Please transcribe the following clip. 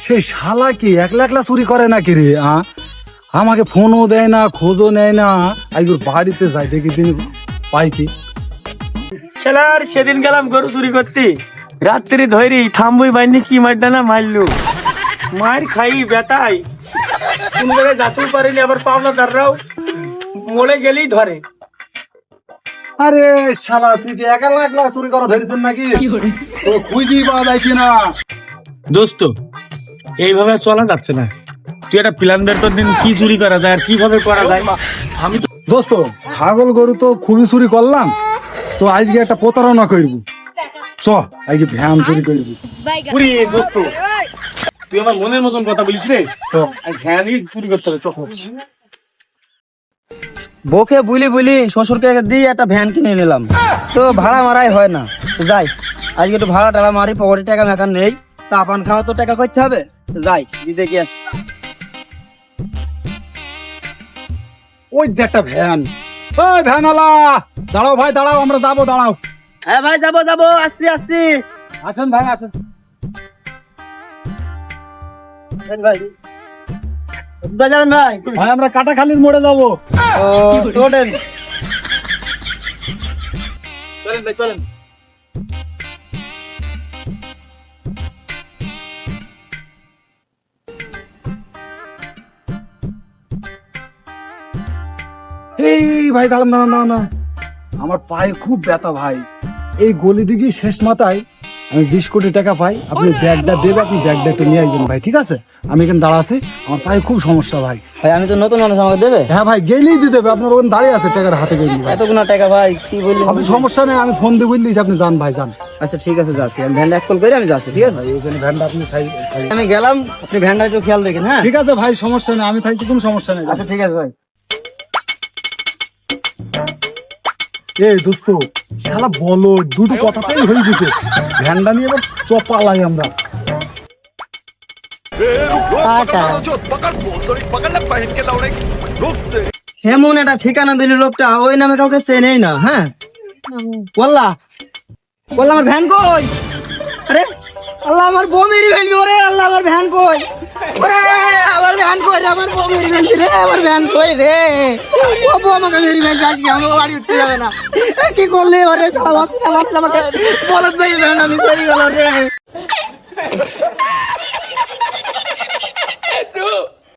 সেই শালা কি একলা একলা চুরি করে নাকি রে? আমাকে ফোনও দেয় না, খোঁজও নেয় না। আইগুর বাড়িতে যাই দেখি দিন পাই কি। শালার সেদিন গেলাম গরু চুরি করতে, রাত্রি ধরি থামবই বাইনি কি মারটা না মারলু, মার খাই বেটাই কোন জায়গায় যাতেও পারিনি, আবার পাওনাদাররাও মরে গেলেই ধরে। আরে শালা তুই কি একলা একলা চুরি করা ধরেছেন নাকি? তো খুঁজি পাওয়া যাচ্ছে না। দোস্ত এইভাবে চলা যাচ্ছে না, তুই একটা প্ল্যান বের কর দিন, কি চুরি করা যায় আর কিভাবে করা যায়। আমি তো দোস্ত ছাগল গরু তো খুবই চুরি করলাম, তো আজকে একটা প্রতারণা করব। চ আজকে ভ্যান চুরি করবি। পুরি দোস্ত, তুই আমার মনের মতন কথা বলিস রে, তো আজ ভ্যানই চুরি করতে হবে। চল বউকে বুলি শ্বশুরকে দিয়ে একটা ভ্যান কিনে নিলাম, তো ভাড়া মারাই হয় না। তো যাই আজকে একটু ভাড়া টাড়া মারি, পকেটে টাকা মেকার নেই, চা পান খাওয়া তো টাকা করতে হবে। তো যাই দিতে কি আসি। ওই যে একটা ভ্যান, ওই ভ্যানওয়ালা দাঁড়াও ভাই, দাঁড়াও, আমরা যাবো, দাঁড়াও। হ্যাঁ ভাই যাবো আসছি। আসেন ভাই, আসেন। ভাই কোথায় যাবেন ভাই? ভাই আমরা কাটাখালীর মোড়ে যাবো। ও ওঠেন। চলেন ভাই চলেন। এই ভাই দাঁড়ান দাঁড়ান দাঁড়ান দাঁড়ান। আমার পায়ে খুব ব্যথা ভাই। এই গলি দিকে শেষ মাথায় আমি 20 কোটি টাকা পাই। আপনি ব্যাগটা দেবে, আপনি ব্যাগটা একটু নিয়ে আসবেন ভাই, ঠিক আছে? আমি এখানে দাঁড়া আছি, আমার পায়ে খুব সমস্যা ভাই। ভাই আমি তো নতুন মানুষ, আমাকে দেবে? হ্যাঁ ভাই, গেলেই দিতে হবে, আপনার ওখানে দাঁড়িয়ে আছে, টাকাটা হাতে গেলি ভাই। এতগুলো টাকা ভাই কি বললি? আপনি সমস্যা নেই, আমি ফোন দিয়ে বললিস, আপনি যান ভাই, যান। আচ্ছা ঠিক আছে যাচ্ছি, আমি ভ্যানটা এক কল করে আমি যাচ্ছি, ঠিক আছে? ভাই এখানে ভ্যানটা আপনি আমি গেলাম, আপনি ভ্যানটা একটু খেয়াল রাখেন। হ্যাঁ ঠিক আছে ভাই, সমস্যা নেই, আমি থাকি, কোনো সমস্যা নেই। আচ্ছা ঠিক আছে ভাই। এই দোস্ত শালা বলো, দুটো কথাতেই হয়ে গেছে। ভ্যানটা নিয়ে এবার চপালাই আমরা। এমন একটা ঠিকানা দিল লোকটা, ওই নামে কাউকে চেনেই না। হ্যাঁ বললা আমার ভ্যান কই? আরে আল্লাহ, আমার বউ মেরে ফেলবি। ওরে আল্লাহ, আমার ভ্যান কই? ওরে আমার ভ্যান কই রে? আমার বউ মেরে ফেলবি রে, আমার ভ্যান কই রে? ও বউ আমাকে মেরে ফেলবে, আজকে আমার বাড়ি উঠতে যাবে না। কি করলে ওরে? সালা বাচ্চা আমাকে বলদ ভাই ভ্যান আমি চলে গেল রে।